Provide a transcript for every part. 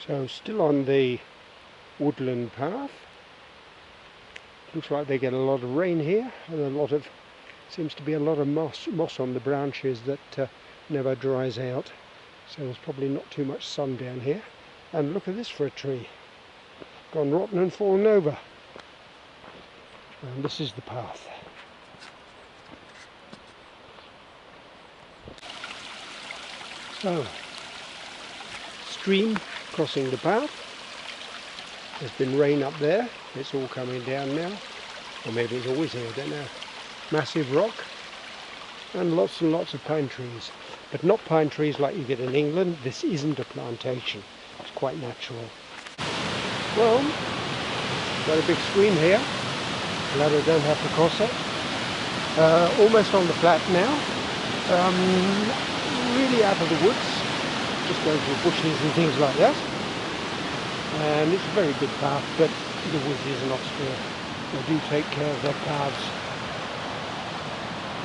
So still on the woodland path. Looks like they get a lot of rain here, and seems to be a lot of moss on the branches that never dries out. So there's probably not too much sun down here. And look at this for a tree. Gone rotten and fallen over. And this is the path. So, stream crossing the path. There's been rain up there. It's all coming down now. Or maybe it's always here, I don't know. Massive rock. And lots of pine trees. But not pine trees like you get in England. This isn't a plantation. It's quite natural. Well, got a big stream here. Glad I don't have to cross it. Almost on the flat now. Really out of the woods. Just going through bushes and things like that. And it's a very good path, but the wizards in Austria, they do take care of their paths.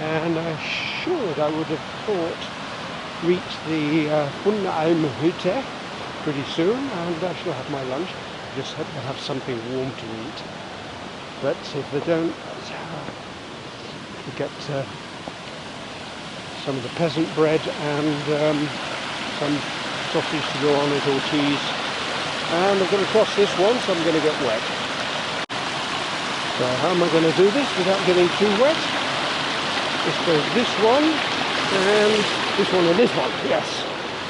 And I should, I would have thought, reach the Hütte pretty soon, and I shall have my lunch. Just have to have something warm to eat. But if they don't, we get some of the peasant bread and some sausage to go on it, or cheese. And I'm going to cross this one, so I'm going to get wet. So how am I going to do this without getting too wet? This goes this one, and this one and this one, yes.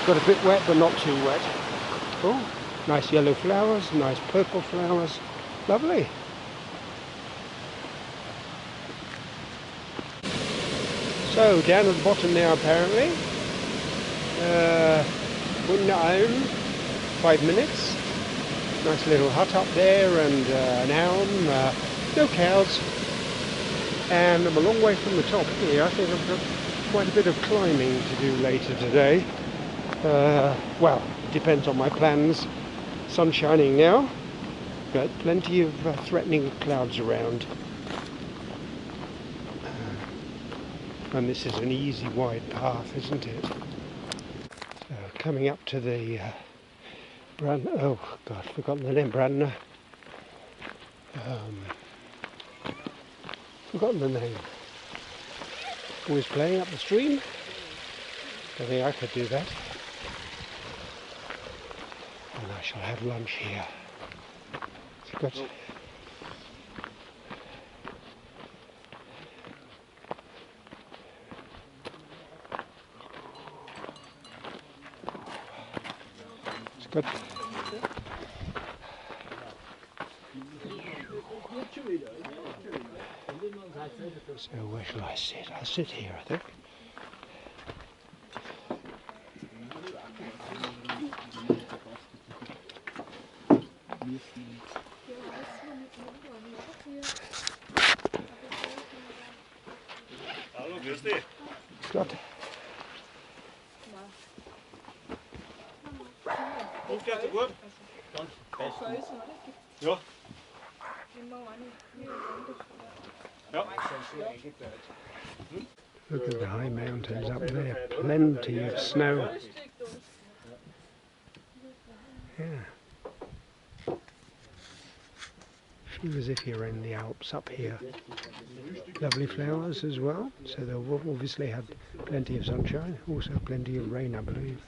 Got a bit wet, but not too wet. Oh, nice yellow flowers, nice purple flowers. Lovely. So, down at the bottom now apparently. Alm, 5 minutes. Nice little hut up there, and an elm, no cows. And I'm a long way from the top here. I think I've got quite a bit of climbing to do later today. Well, depends on my plans. Sun shining now, but plenty of threatening clouds around. And this is an easy wide path, isn't it? So coming up to the oh God, I've forgotten the name, Brandner. Forgotten the name. Always playing up the stream. I think I could do that. And I shall have lunch here. It's got so where shall I sit? I'll sit here, I think. Hallo, grüß dich. Gott. Und geht's dir gut? Ganz bestens. Ja. Ja. Look at the high mountains up there, plenty of snow. Yeah. Feel as if you're in the Alps up here. Lovely flowers as well, so they'll obviously have plenty of sunshine, also plenty of rain, I believe.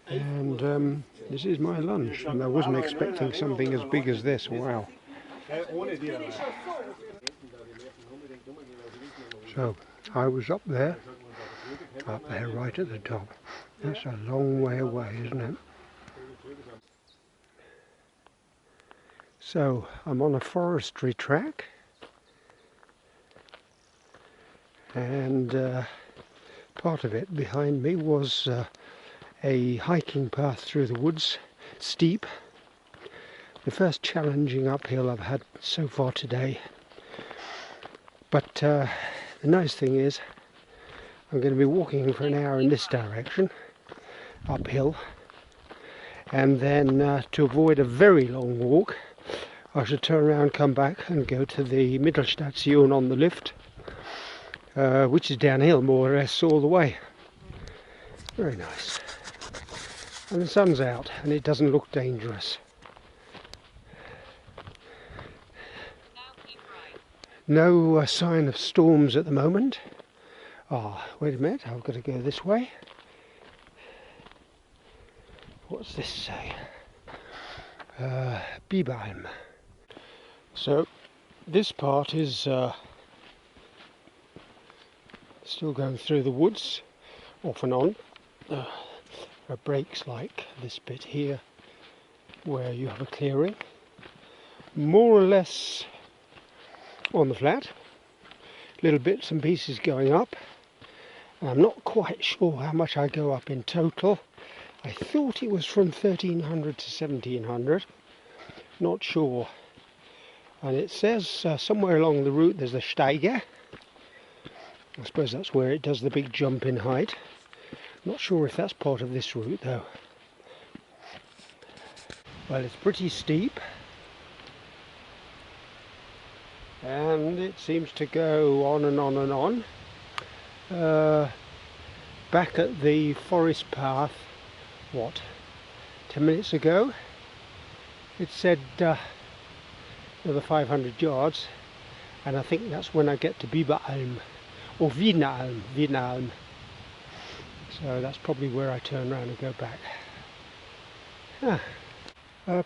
And this is my lunch, and I wasn't expecting something as big as this. Wow. So I was up there right at the top. That's a long way away, isn't it? So I'm on a forestry track, and part of it behind me was a hiking path through the woods, steep. The first challenging uphill I've had so far today. But the nice thing is I'm going to be walking for an hour in this direction, uphill, and then to avoid a very long walk I should turn around, come back and go to the Mittelstation on the lift, which is downhill more or less all the way. Very nice. and the sun's out and it doesn't look dangerous. No sign of storms at the moment. Ah, wait a minute, I've got to go this way. What's this say? Biberalm. So this part is still going through the woods, off and on. There are breaks like this bit here, where you have a clearing, more or less on the flat. Little bits and pieces going up. I'm not quite sure how much I go up in total. I thought it was from 1300 to 1700, not sure. And it says somewhere along the route there's a Steiger. I suppose that's where it does the big jump in height. Not sure if that's part of this route though. Well, it's pretty steep. And it seems to go on and on and on. Back at the forest path, what, 10 minutes ago, it said another 500 yards, and I think that's when I get to Biberalm, or Wieneralm. So that's probably where I turn around and go back.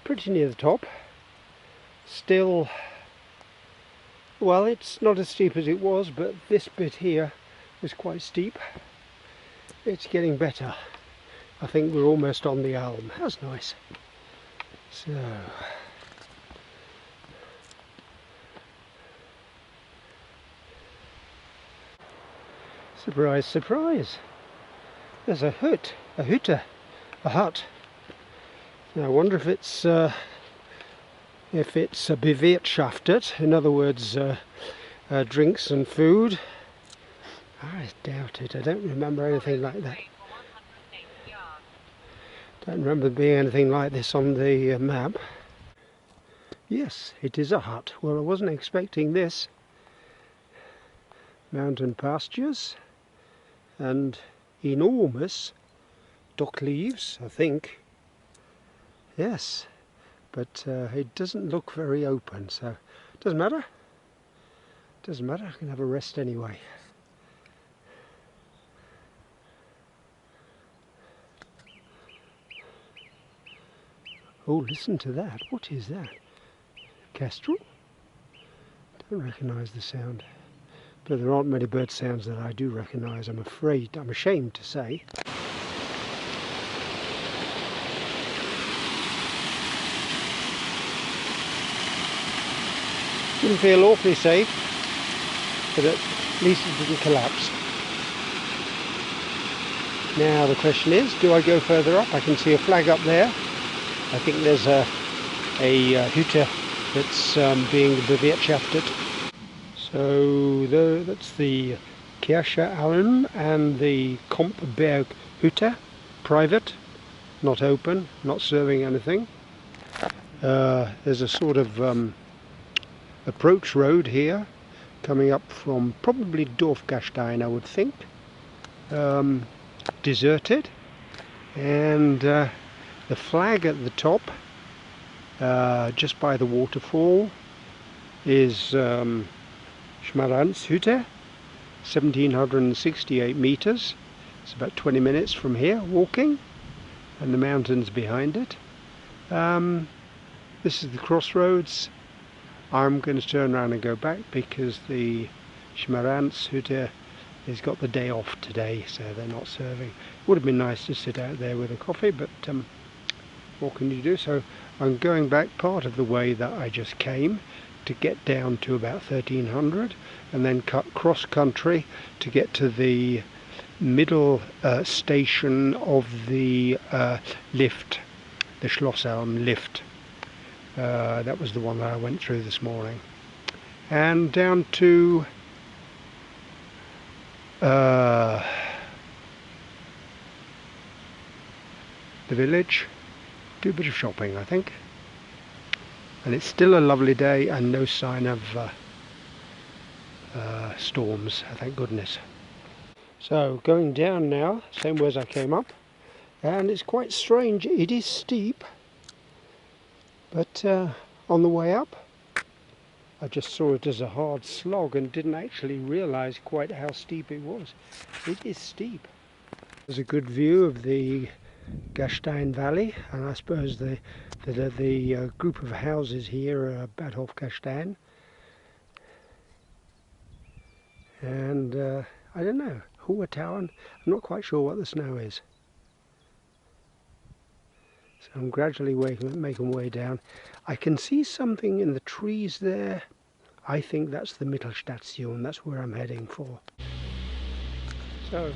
Pretty near the top. Still, well, it's not as steep as it was, but this bit here is quite steep. It's getting better. I think we're almost on the Alm. That's nice. So, surprise, surprise. There's a hut, a hut. Now, I wonder if it's bewirtschaftet, in other words, drinks and food. I doubt it. I don't remember anything like that. Don't remember there being anything like this on the map. Yes, it is a hut. Well, I wasn't expecting this. Mountain pastures and enormous dock leaves, I think. Yes, but it doesn't look very open, so it doesn't matter. Doesn't matter, I can have a rest anyway. Oh, listen to that. What is that? Kestrel? Don't recognise the sound. But there aren't many bird sounds that I do recognise, I'm afraid. I'm ashamed to say. Didn't feel awfully safe, but at least it didn't collapse. Now the question is, do I go further up? I can see a flag up there. I think there's a Hütte that's being bewirtschaftet. So that's the Kirche Alm and the Kompberg Hütte, private, not open, not serving anything. There's a sort of approach road here, coming up from probably Dorfgastein, I would think. Deserted, and the flag at the top, just by the waterfall, is Schmaranzhütte, 1768 meters. It's about 20 minutes from here walking, and the mountains behind it. This is the crossroads. I'm going to turn around and go back because the Schmaranzhütte has got the day off today, so they're not serving. Would have been nice to sit out there with a coffee, but what can you do? So I'm going back part of the way that I just came to get down to about 1300, and then cut cross country to get to the middle station of the lift, the Schlossalm lift. That was the one that I went through this morning, and down to the village, do a bit of shopping, I think. And it's still a lovely day and no sign of storms, thank goodness. So going down now, same way as I came up, and it's quite strange. It is steep, but on the way up I just saw it as a hard slog and didn't actually realise quite how steep it was. It is steep. There's a good view of the Gastein Valley, and I suppose the group of houses here are Bad Hof Gastein. And I don't know, Hohertauern, I'm not quite sure what the snow is. So I'm gradually making my way down. I can see something in the trees there. I think that's the Mittelstation, that's where I'm heading for. So,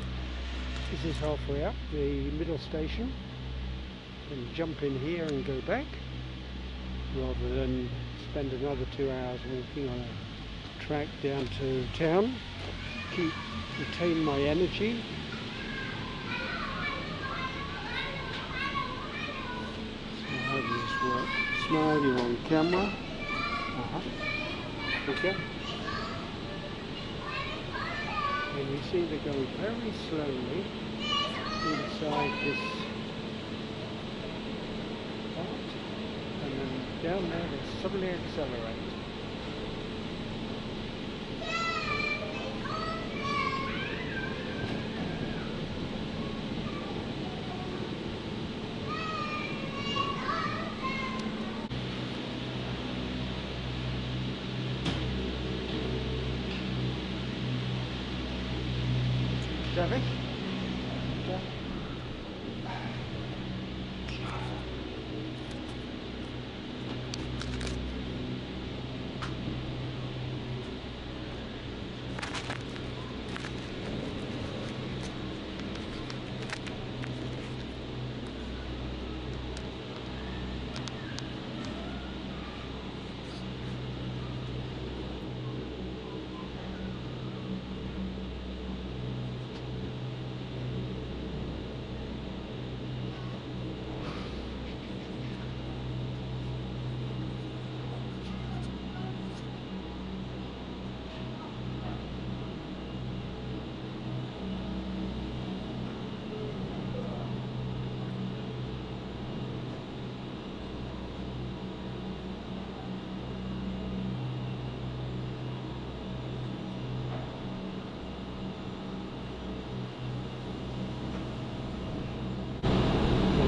this is halfway up, the middle station. Can jump in here and go back, rather than spend another 2 hours walking on a track down to town. Retain my energy. So how does this work? Smile, you're on camera. Okay. And you see they're going very slowly inside this part, and then down there they suddenly accelerate. Traffic? Okay.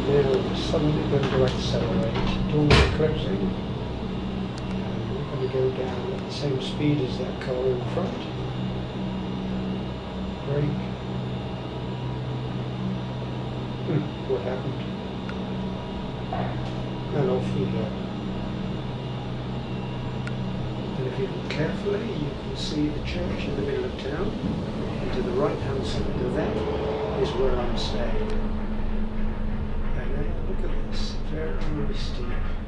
Now suddenly going to accelerate, doors are closing, and we're going to go down at the same speed as that car in front. Brake. What happened? And off we go. And if you look carefully, you can see the church in the middle of town, and to the right hand side of that is where I'm staying. Look at this, very steep.